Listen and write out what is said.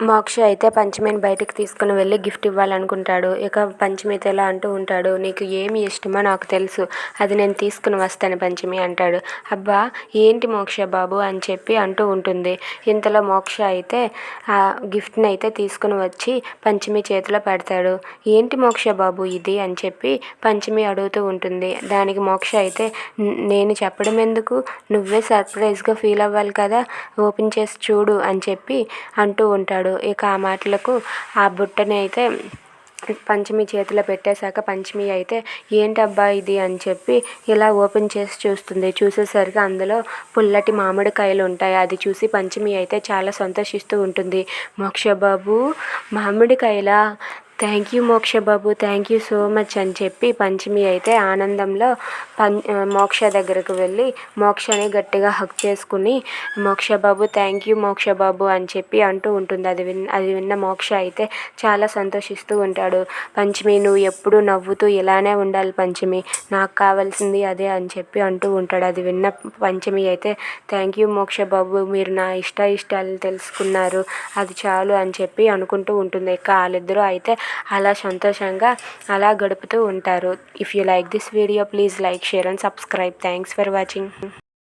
మోక్ష అయితే పంచమిని బయటికి తీసుకుని వెళ్ళి గిఫ్ట్ ఇవ్వాలనుకుంటాడు. ఇక పంచమితో ఇలా అంటూ ఉంటాడు, నీకు ఏమి ఇష్టమో నాకు తెలుసు, అది నేను తీసుకుని వస్తాను పంచమి అంటాడు. అబ్బా ఏంటి మోక్ష బాబు అని చెప్పి అంటూ ఉంటుంది. ఇంతలో మోక్ష అయితే ఆ గిఫ్ట్ని అయితే తీసుకుని వచ్చి పంచమి చేతిలో పెడతాడు. ఏంటి మోక్ష బాబు ఇది అని చెప్పి పంచమి అడుగుతూ ఉంటుంది. దానికి మోక్ష అయితే నేను చెప్పడం ఎందుకు, నువ్వే సర్ప్రైజ్గా ఫీల్ అవ్వాలి కదా, ఓపెన్ చేసి చూడు అని చెప్పి అంటూ ఉంటాడు. ఇక ఆ మాటలకు ఆ బుట్టని అయితే పంచమి చేతిలో పెట్టేశాక పంచమి అయితే ఏంటబ్బా ఇది అని చెప్పి ఇలా ఓపెన్ చేసి చూస్తుంది. చూసేసరికి అందులో పుల్లటి మామిడికాయలు ఉంటాయి. అది చూసి పంచమి అయితే చాలా సంతోషిస్తూ ఉంటుంది. మోక్ష బాబు మామిడికాయలా, థ్యాంక్ యూ మోక్ష బాబు, థ్యాంక్ యూ సో మచ్ అని చెప్పి పంచమి అయితే ఆనందంలో మోక్ష దగ్గరకు వెళ్ళి మోక్షని గట్టిగా హగ్ చేసుకుని మోక్ష బాబు థ్యాంక్ యూ మోక్ష బాబు అని చెప్పి అంటూ ఉంటుంది. అది విన్న మోక్ష అయితే చాలా సంతోషిస్తూ ఉంటాడు. పంచమి నువ్వు ఎప్పుడూ నవ్వుతూ ఇలానే ఉండాలి పంచమి, నాకు కావాల్సింది అదే అని చెప్పి అంటూ ఉంటాడు. అది విన్న పంచమి అయితే థ్యాంక్ యూ మోక్ష బాబు, మీరు నా ఇష్టాలు తెలుసుకున్నారు, అది చాలు అని చెప్పి అనుకుంటూ ఉంటుంది. ఇక వాళ్ళిద్దరూ అయితే అలా సంతోషంగా అలా గడుపుతూ ఉంటారు. If you like this video please like, share and subscribe. Thanks for watching.